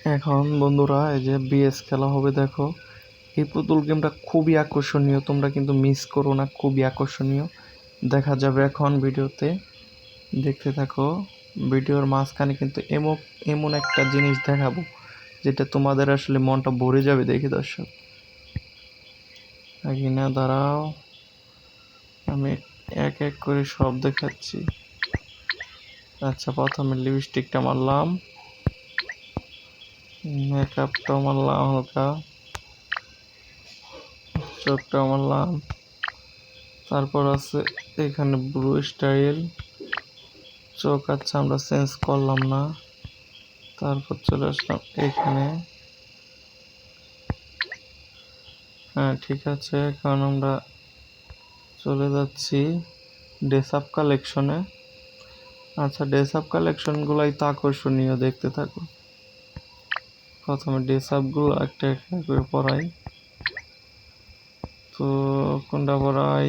এখন বন্ধুরা এই যে বিএস খেলা হবে দেখো। এই পুতুল গেমটা খুবই আকর্ষণীয়, তোমরা কিন্তু মিস করো না, খুবই আকর্ষণীয়। দেখা যাবে এখন ভিডিওতে, দেখতে থাকো। ভিডিওর মাঝখানে কিন্তু এমন এমন একটা জিনিস দেখাবো যেটা তোমাদের আসলে মনটা ভরে যাবে দেখে দর্শক। আগে না দাঁড়াও, আমি এক এক করে সব দেখাচ্ছি। আচ্ছা, প্রথমে লিপস্টিকটা মারলাম, মেকআপটা মারলাম হালকা, চোখটা মারলাম, তারপর আছে এখানে ব্লু স্টাইল চোখ। আচ্ছা, আমরা চেঞ্জ করলাম না। তারপর চলে আসলাম এখানে। হ্যাঁ ঠিক আছে, এখন আমরা চলে যাচ্ছি ড্রেস আপ কালেকশনে। আচ্ছা, ড্রেস আপ কালেকশনগুলাই তো আকর্ষণীয়, দেখতে থাকো। প্রথমে ড্রেস আপগুলো একটা একটা করে পরাই। তো কোনটা পরাই?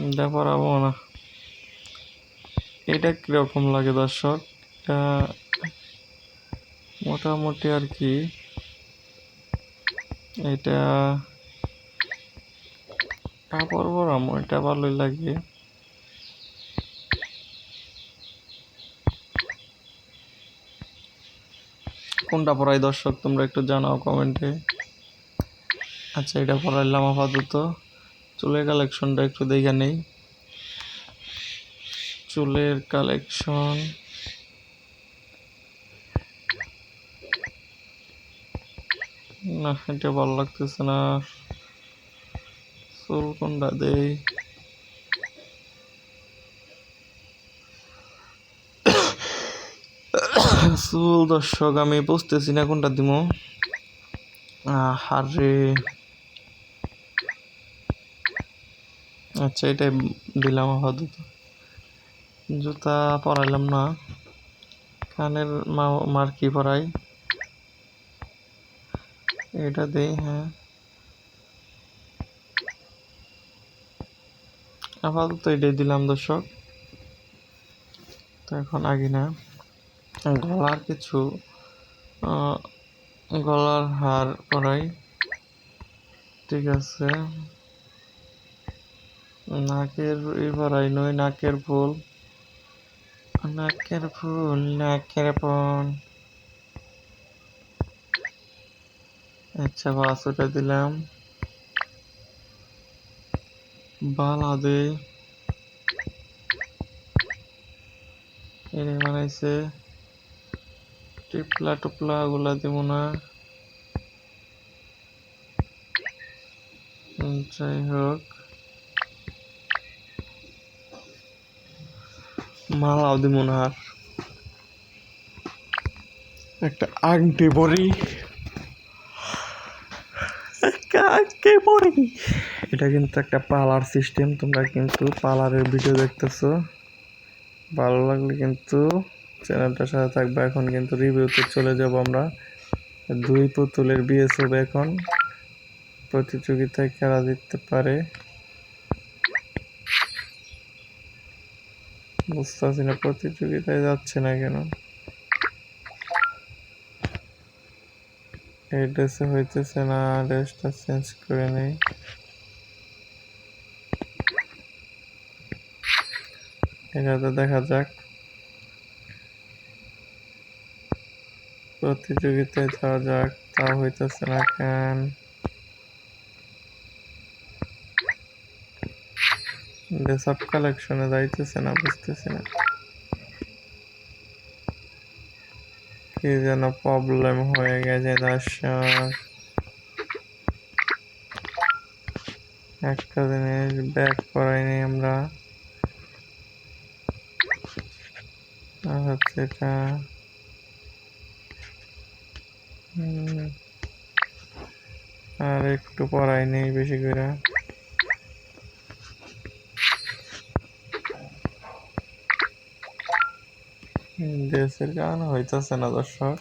এটা পরাবো না। এটা কিরকম লাগে দর্শক? এটা মোটামুটি আর কি। এটা কাপড় পরামো, এটা ভালোই লাগে। কোনটা পরাই দর্শক, তোমরা একটু জানাও কমেন্টে। আচ্ছা, এটা পরাইলাম আপাতত। চুলের কালেকশনটা একটু দেখে নেই। চুলের কালেকশন না, এটা ভালো লাগতেছে না। চুল কোনটা দেই? চুল দর্শক আমি বুঝতেছি না কোনটা দিব। আরে আচ্ছা, এটাই দিলাম আপাতত। জুতা পরাইলাম না। কানের মার্কি পরাই, এটা দেই। হ্যাঁ, আপাতত এটাই দিলাম দর্শক। তো এখন আগে না, গলার কিছু গলার হার পরাই, ঠিক আছে। নাকের পরাই নই, নাকের ফুল, নাকের ফুল, নাকের ফুল। আচ্ছা বাস, ওটা দিলাম। বালা দে, এনে বানাইছে। টিপলা টুপলা গুলা দিব না। যাই হোক, মালাও দিব না। আর একটা আংটি পরি, আংটি পরি। এটা কিন্তু একটা পালার সিস্টেম, তোমরা কিন্তু পালারের ভিডিও দেখতেছো। ভালো লাগলে কিন্তু চ্যানেলটার সাথে থাকবে। এখন কিন্তু রিভিউতে চলে যাব আমরা। দুই পুতুলের বিয়ে হবে এখন, প্রতিযোগিতায় খেলা জিততে পারে। বুঝতেছি না প্রতিযোগিতায় যাচ্ছে না কেন। এই ড্রেসে হইতেছে না, ড্রেসটা চেঞ্জ করে নেই। এটাতে দেখা যাক। প্রতিযোগিতায় যাওয়া যাক, তা হইতেছে না কেন। ড্রেস আপ কালেকশনে যাইতেছে না, বুঝতেছি না কি যেন প্রবলেম হয়ে গেছে দর্শক। একটা জিনিস ব্যাক করাইনি আমরা, আর হচ্ছে এটা। আর একটু পড়াই নেই বেশি করে। ড্রেসের কারণে হইতেছে না দর্শক।